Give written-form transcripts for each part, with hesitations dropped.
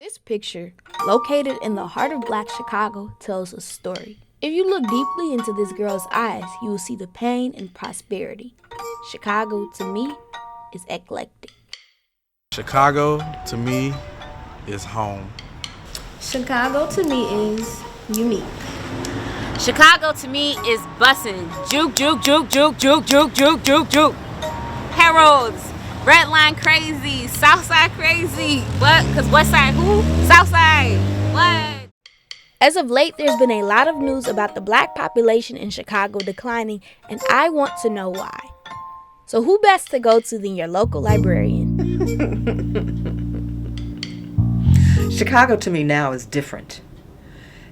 This picture, located in the heart of Black Chicago, tells a story. If you look deeply into this girl's eyes, you will see the pain and prosperity. Chicago, to me, is eclectic. Chicago, to me, is home. Chicago to me is unique. Chicago to me is bussin'. Juke, juke, juke, juke, juke, juke, juke, juke, juke. Harold's, Red Line crazy, Southside crazy. What? Cause West Side who? Southside. What? As of late, there's been a lot of news about the Black population in Chicago declining, and I want to know why. So who best to go to than your local librarian? Chicago to me now is different.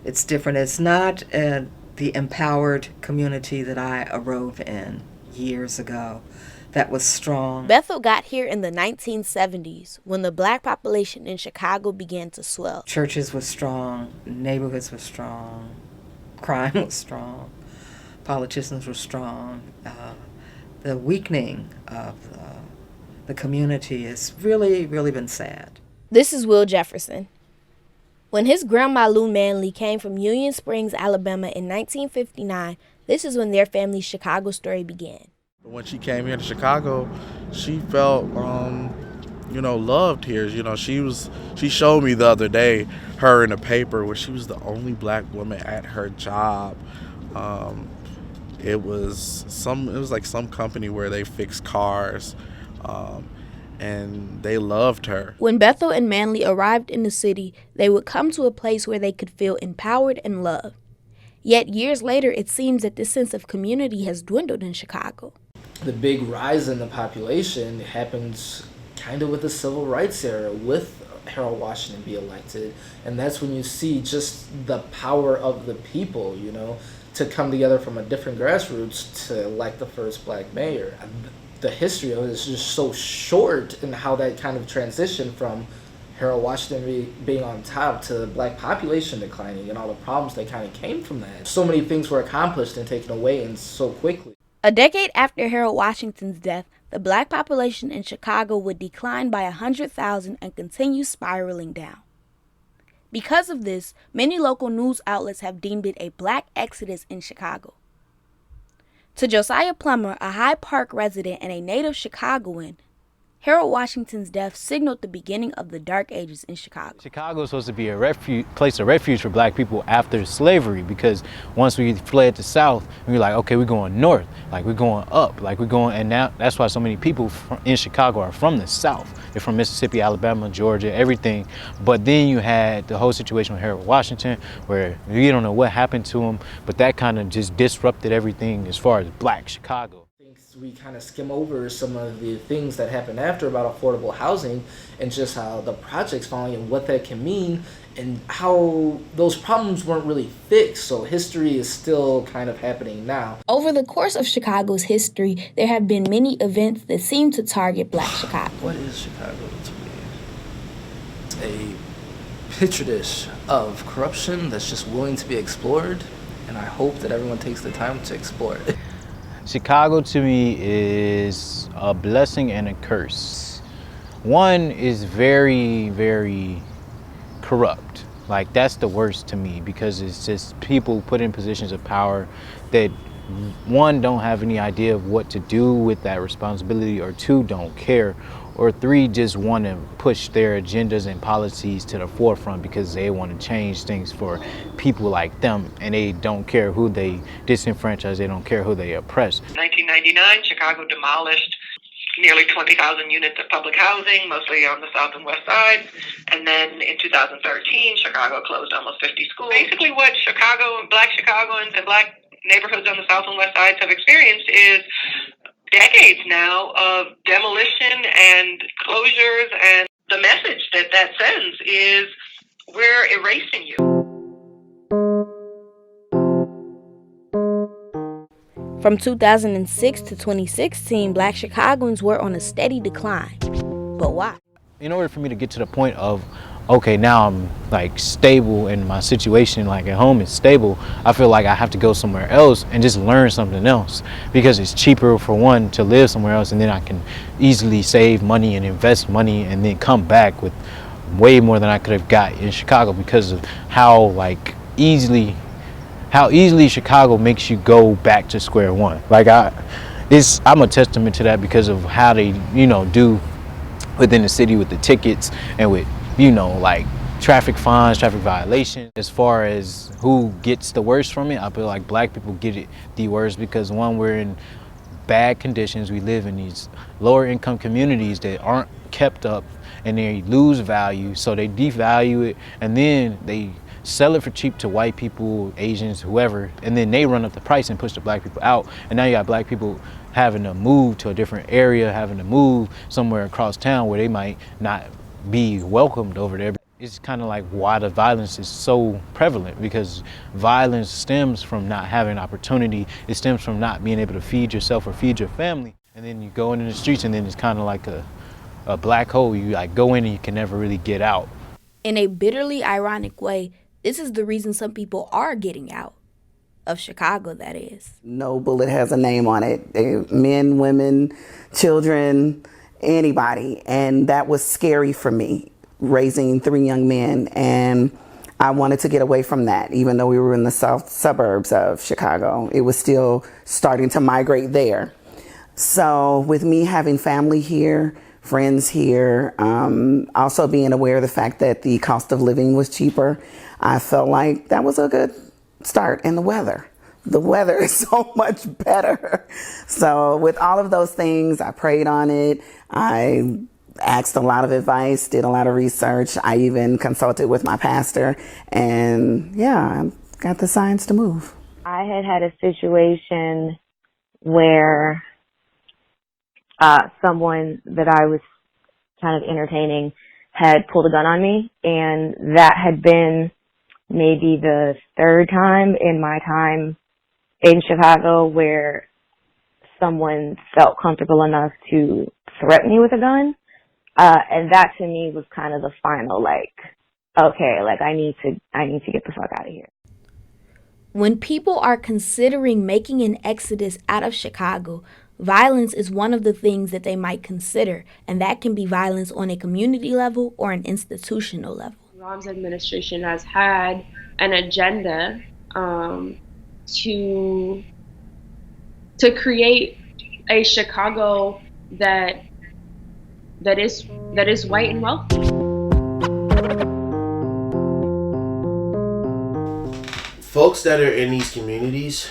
It's different. It's not the empowered community that I arose in years ago that was strong. Bethel got here in the 1970s when the Black population in Chicago began to swell. Churches were strong, neighborhoods were strong, crime was strong, politicians were strong. The weakening of the community has really, really been sad. This is Will Jefferson. When his grandma Lou Manley came from Union Springs, Alabama in 1959, this is when their family's Chicago story began. When she came here to Chicago, she felt, loved here. She showed me the other day, her in the paper, where she was the only Black woman at her job. It was like some company where they fix cars, and they loved her. When Bethel and Manley arrived in the city, they would come to a place where they could feel empowered and loved. Yet years later, it seems that this sense of community has dwindled in Chicago. The big rise in the population happens kind of with the civil rights era, with Harold Washington be elected, and that's when you see just the power of the people, to come together from a different grassroots to elect the first Black mayor. The history of it is just so short in how that kind of transitioned from Harold Washington being on top to the Black population declining and all the problems that kind of came from that. So many things were accomplished and taken away and so quickly. A decade after Harold Washington's death, the Black population in Chicago would decline by 100,000 and continue spiraling down. Because of this, many local news outlets have deemed it a Black exodus in Chicago. To Josiah Plummer, a Hyde Park resident and a native Chicagoan, Harold Washington's death signaled the beginning of the Dark Ages in Chicago. Chicago is supposed to be a place of refuge for Black people after slavery, because once we fled to South, we were like, okay, we're going north, like we're going up, like we're going, and now that's why so many people in Chicago are from the South. They're from Mississippi, Alabama, Georgia, everything. But then you had the whole situation with Harold Washington, where you don't know what happened to him, but that kind of just disrupted everything as far as Black Chicago. We kind of skim over some of the things that happened after about affordable housing and just how the projects falling and what that can mean and how those problems weren't really fixed. So history is still kind of happening now. Over the course of Chicago's history, there have been many events that seem to target Black Chicago. What is Chicago to me? It's a petri dish of corruption that's just willing to be explored, and I hope that everyone takes the time to explore it. Chicago to me is a blessing and a curse. One is very, very corrupt. Like, that's the worst to me, because it's just people put in positions of power that, one, don't have any idea of what to do with that responsibility, or two, don't care, or three, just want to push their agendas and policies to the forefront because they want to change things for people like them, and they don't care who they disenfranchise, they don't care who they oppress. In 1999, Chicago demolished nearly 20,000 units of public housing, mostly on the south and west sides. And then in 2013, Chicago closed almost 50 schools. Basically what Chicago and Black Chicagoans and Black neighborhoods on the south and west sides have experienced is decades now of demolition and closures, and the message that sends is we're erasing you. From 2006 to 2016, Black Chicagoans were on a steady decline. But why? In order for me to get to the point of, okay, now I'm like stable and my situation like at home is stable, I feel like I have to go somewhere else and just learn something else, because it's cheaper, for one, to live somewhere else, and then I can easily save money and invest money and then come back with way more than I could have got in Chicago because of how like easily Chicago makes you go back to square one. Like I'm a testament to that because of how they, do within the city with the tickets and with, like traffic fines, traffic violations. As far as who gets the worst from it, I feel like black people get it the worst because one, we're in bad conditions. We live in these lower income communities that aren't kept up and they lose value, so they devalue it and then they sell it for cheap to white people, Asians, whoever, and then they run up the price and push the black people out. And now you got black people having to move to a different area, having to move somewhere across town where they might not be welcomed over there. It's kind of like why the violence is so prevalent, because violence stems from not having opportunity. It stems from not being able to feed yourself or feed your family. And then you go into the streets and then it's kind of like a black hole. You like go in and you can never really get out. In a bitterly ironic way, this is the reason some people are getting out of Chicago, that is. No bullet has a name on it. Men, women, children, anybody. And that was scary for me, raising 3 young men. And I wanted to get away from that. Even though we were in the south suburbs of Chicago, it was still starting to migrate there. So with me having family here, friends here, also being aware of the fact that the cost of living was cheaper, I felt like that was a good start. And the weather is so much better. So with all of those things, I prayed on it. I asked a lot of advice, did a lot of research. I even consulted with my pastor, and I got the signs to move. I had a situation where someone that I was kind of entertaining had pulled a gun on me, and that had been maybe the 3rd time in my time in Chicago where someone felt comfortable enough to threaten me with a gun. And that to me was kind of the final, okay, I need to get the fuck out of here. When people are considering making an exodus out of Chicago, violence is one of the things that they might consider, and that can be violence on a community level or an institutional level. Rahm's administration has had an agenda to create a Chicago that is white and wealthy. Folks that are in these communities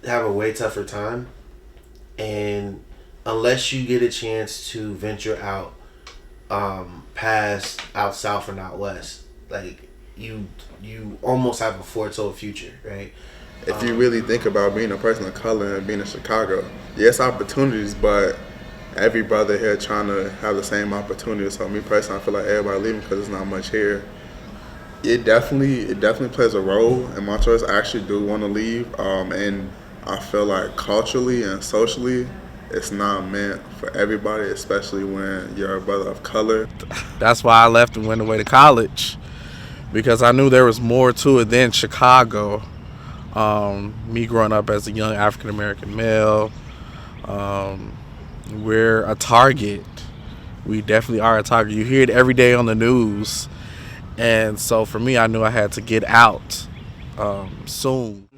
have a way tougher time, and unless you get a chance to venture out past out south and out west, you almost have a foretold future, right? If you really think about being a person of color and being in Chicago, yes, opportunities, but every brother here trying to have the same opportunities. So me personally, I feel like everybody leaving because there's not much here. It definitely plays a role in my choice. I actually do want to leave, and I feel like culturally and socially, it's not meant for everybody, especially when you're a brother of color. That's why I left and went away to college, because I knew there was more to it than Chicago. Me growing up as a young African-American male, we're a target. We definitely are a target. You hear it every day on the news. And so for me, I knew I had to get out soon.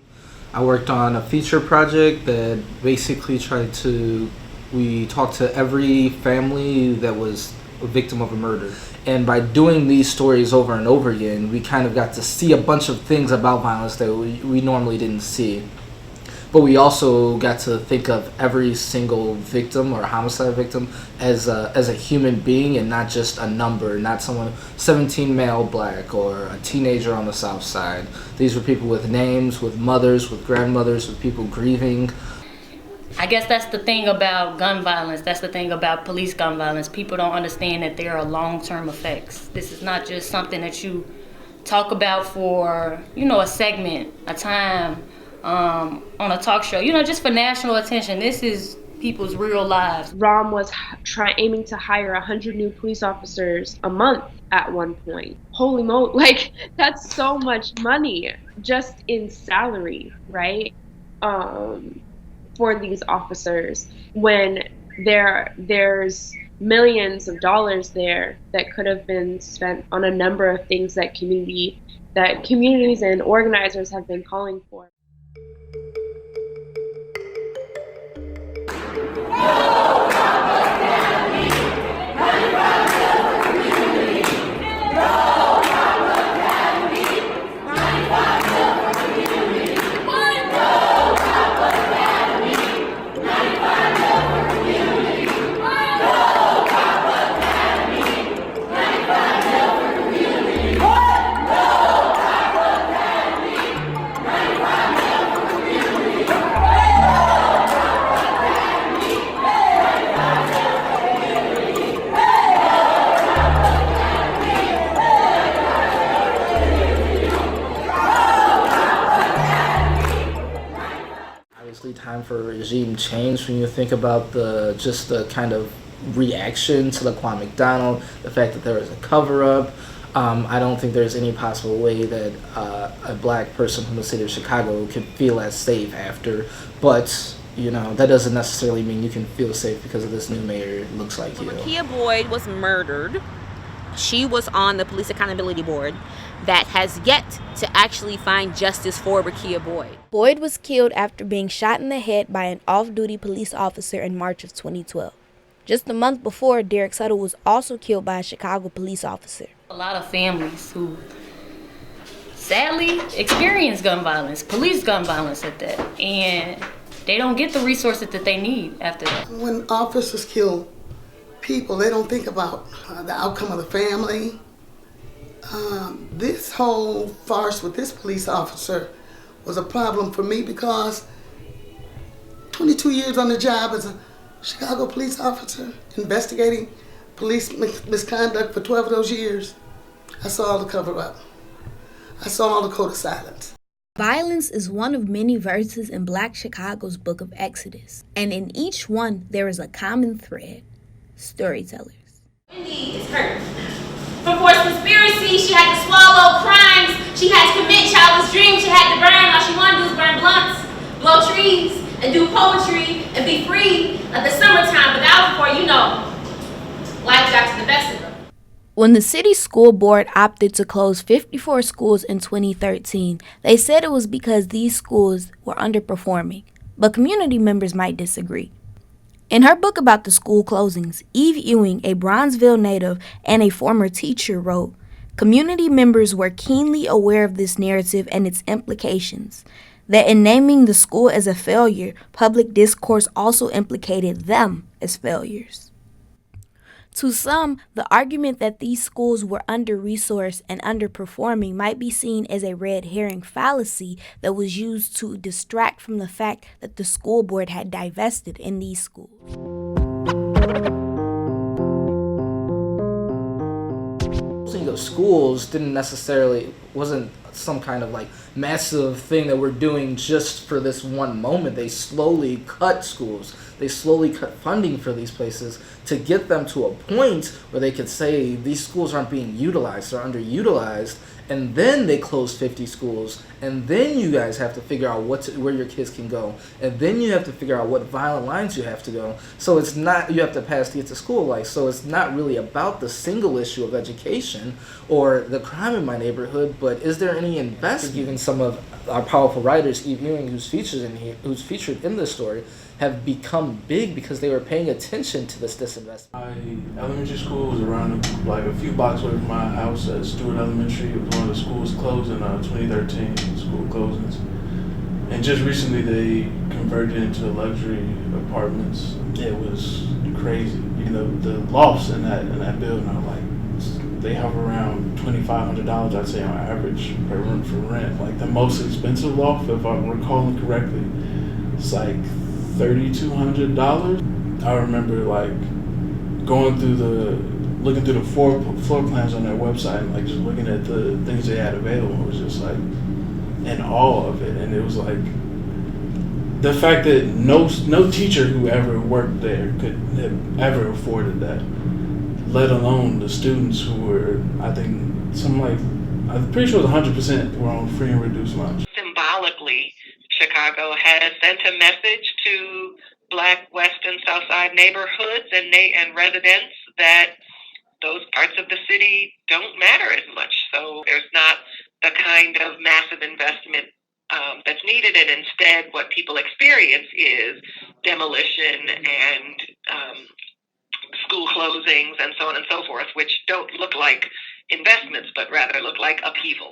I worked on a feature project that basically we talked to every family that was a victim of a murder. And by doing these stories over and over again, we kind of got to see a bunch of things about violence that we normally didn't see. But we also got to think of every single victim or homicide victim as a human being and not just a number, not someone 17 male black or a teenager on the south side. These were people with names, with mothers, with grandmothers, with people grieving. I guess that's the thing about gun violence. That's the thing about police gun violence. People don't understand that there are long-term effects. This is not just something that you talk about for, a segment, a time, on a talk show, just for national attention. This is people's real lives. Rahm was aiming to hire 100 new police officers a month at one point. Holy moly, that's so much money just in salary, right? For these officers, when there's millions of dollars there that could have been spent on a number of things that communities and organizers have been calling for. Time for regime change when you think about the kind of reaction to Laquan McDonald, the fact that there was a cover-up. I don't think there's any possible way that a black person from the city of Chicago could feel as safe after, but that doesn't necessarily mean you can feel safe because of this new mayor looks like you. Rekia Boyd was murdered. She was on the Police Accountability Board that has yet to actually find justice for Rekia Boyd. Boyd was killed after being shot in the head by an off-duty police officer in March of 2012. Just a month before, Derek Suttle was also killed by a Chicago police officer. A lot of families who sadly experience gun violence, police gun violence at that, and they don't get the resources that they need after that. When officers kill people, they don't think about the outcome of the family. This whole farce with this police officer was a problem for me because 22 years on the job as a Chicago police officer, investigating police misconduct for 12 of those years, I saw all the cover-up. I saw all the code of silence. Violence is one of many verses in Black Chicago's Book of Exodus, and in each one there is a common thread: storytellers. Wendy is hurt. For forced conspiracy, she had to swallow crimes, she had to commit childless dreams, she had to burn. All she wanted to do was burn blunts, blow trees, and do poetry, and be free like the summertime. But that was before, life got to the best of them. When the city school board opted to close 54 schools in 2013, they said it was because these schools were underperforming, but community members might disagree. In her book about the school closings, Eve Ewing, a Bronzeville native and a former teacher, wrote, "Community members were keenly aware of this narrative and its implications, that in naming the school as a failure, public discourse also implicated them as failures." To some, the argument that these schools were under-resourced and underperforming might be seen as a red herring fallacy that was used to distract from the fact that the school board had divested in these schools. Closing of schools wasn't some kind of massive thing that we're doing just for this one moment. They slowly cut schools. They slowly cut funding for these places to get them to a point where they could say these schools aren't being utilized, they're underutilized, and then they close 50 schools, and then you guys have to figure out where your kids can go, and then you have to figure out what violent lines you have to go. So it's not, you have to pass to get to school, so it's not really about the single issue of education or the crime in my neighborhood, but is there any investment? Even some of our powerful writers, Eve Ewing, who's featured in this story, have become big because they were paying attention to this disinvestment. My elementary school was around a few blocks away from my house at Stewart Elementary. It was one of the schools closed in 2013, school closings. And just recently they converted into luxury apartments. It was crazy. The lofts in that building are they have around $2,500, I'd say, on average per room for rent. The most expensive loft, if I'm recalling correctly, it's $3,200. I remember going through looking through the floor plans on their website and just looking at the things they had available. It was just in awe of it, and it was the fact that no teacher who ever worked there could have ever afforded that, let alone the students who were, I think, I'm pretty sure it was 100% were on free and reduced lunch. Symbolically, Chicago has sent a message to Black West and South Side neighborhoods and residents that those parts of the city don't matter as much. So there's not the kind of massive investment that's needed, and instead what people experience is demolition and school closings and so on and so forth, which don't look like investments, but rather look like upheaval.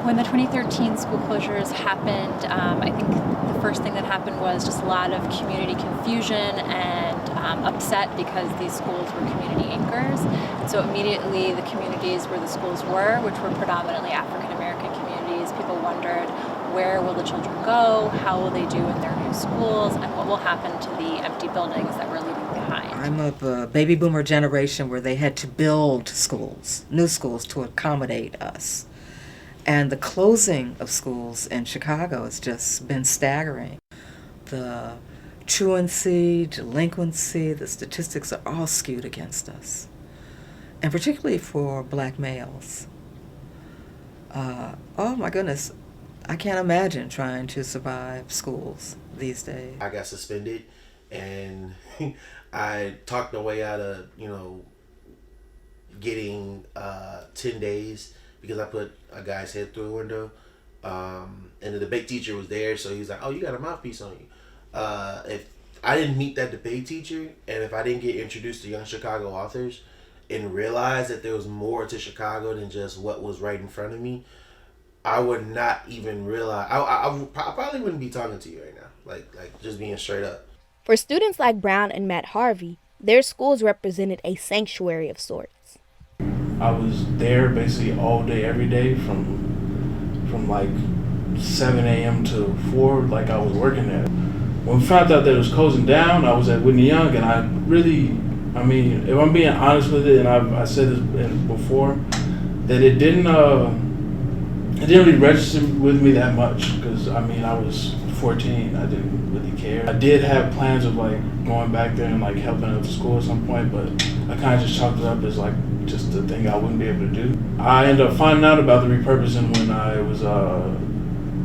When the 2013 school closures happened, I think the first thing that happened was just a lot of community confusion and upset because these schools were community anchors. And so immediately the communities where the schools were, which were predominantly African American communities, people wondered, where will the children go? How will they do in their new schools? And what will happen to the empty buildings that we're leaving behind? I'm of a baby boomer generation where they had to build schools, new schools, to accommodate us. And the closing of schools in Chicago has just been staggering. The truancy, delinquency, the statistics are all skewed against us, and particularly for Black males. Oh my goodness, I can't imagine trying to survive schools these days. I got suspended, and I talked my way out of, getting 10 days because I put a guy's head through a window. And the debate teacher was there, so he was like, "Oh, you got a mouthpiece on you." If I didn't meet that debate teacher, and if I didn't get introduced to young Chicago authors and realize that there was more to Chicago than just what was right in front of me, I would not even realize. I probably wouldn't be talking to you right now. Like just being straight up. For students like Brown and Matt Harvey, their schools represented a sanctuary of sorts. I was there basically all day, every day, from like 7 a.m. to 4, like I was working there. When we found out that it was closing down, I was at Whitney Young, and I mean, if I'm being honest with it, and I said this before, that it didn't really register with me that much, because I mean, I was 14, I didn't really care. I did have plans of like going back there and like helping out the school at some point, but I kind of just chalked it up as like just the thing I wouldn't be able to do. I ended up finding out about the repurposing when I was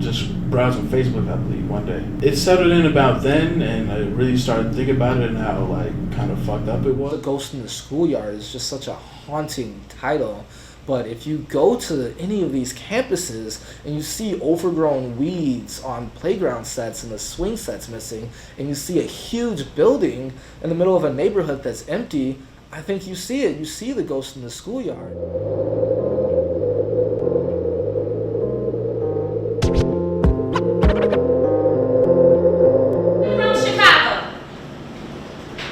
just browsing Facebook, I believe, one day. It settled in about then, and I really started thinking about it and how like kind of fucked up it was. The Ghost in the Schoolyard is just such a haunting title. But if you go to any of these campuses and you see overgrown weeds on playground sets and the swing sets missing, and you see a huge building in the middle of a neighborhood that's empty, I think you see it. You see the Ghost in the Schoolyard. From Chicago.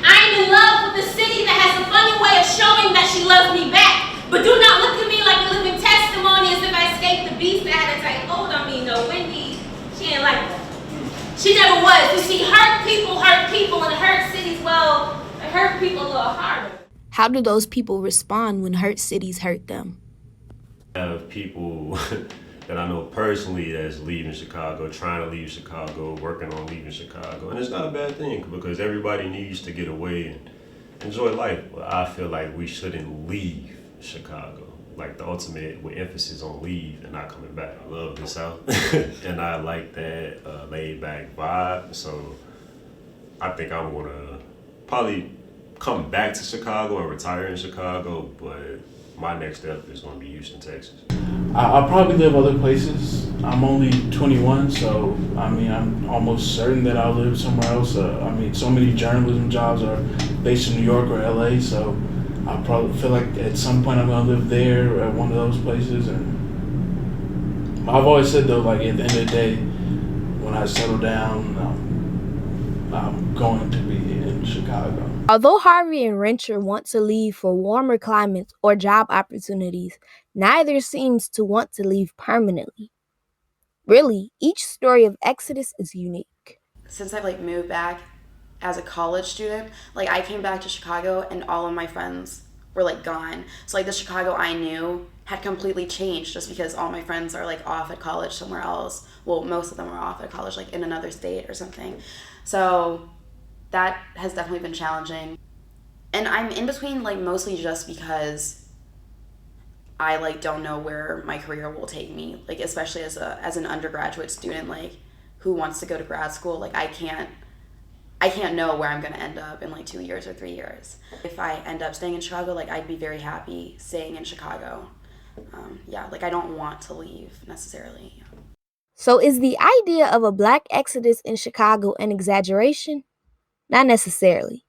I'm in love with the city that has a funny way of showing that she loves me back. But do not look at me like a living testimony as if I escaped the beast that had to take hold on me. No, Wendy, she ain't like that. She never was. You see, hurt people, and hurt cities, well, they hurt people a little harder. How do those people respond when hurt cities hurt them? I have people that I know personally that's leaving Chicago, trying to leave Chicago, working on leaving Chicago. And it's not a bad thing because everybody needs to get away and enjoy life. But I feel like we shouldn't leave Chicago. Like the ultimate with emphasis on leave and not coming back. I love the South and I like that laid back vibe. So I think I'm gonna probably come back to Chicago and retire in Chicago, but my next step is gonna be Houston, Texas. I'll probably live other places. I'm only 21, so I mean, I'm almost certain that I'll live somewhere else. I mean, so many journalism jobs are based in New York or LA, so I probably feel like at some point I'm gonna live there at one of those places. And I've always said though, like at the end of the day, when I settle down, I'm going to be in Chicago. Although Harvey and Rencher want to leave for warmer climates or job opportunities, neither seems to want to leave permanently. Really, each story of exodus is unique. Since I've moved back as a college student, I came back to Chicago and all of my friends were gone. So the Chicago I knew had completely changed just because all my friends are off at college somewhere else. Well, most of them are off at college in another state or something. So that has definitely been challenging. And I'm in between mostly just because I don't know where my career will take me, especially as an undergraduate student who wants to go to grad school. I can't I can't know where I'm going to end up in like 2 years or 3 years. If I end up staying in Chicago, like I'd be very happy staying in Chicago. Yeah, like I don't want to leave necessarily. So is the idea of a black exodus in Chicago an exaggeration? Not necessarily.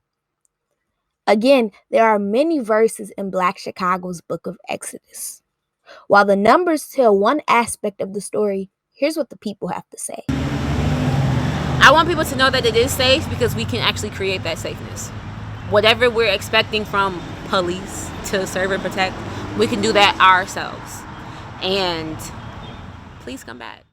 Again, there are many verses in Black Chicago's book of Exodus. While the numbers tell one aspect of the story, here's what the people have to say. I want people to know that it is safe because we can actually create that safeness. Whatever we're expecting from police to serve and protect, we can do that ourselves. And please come back.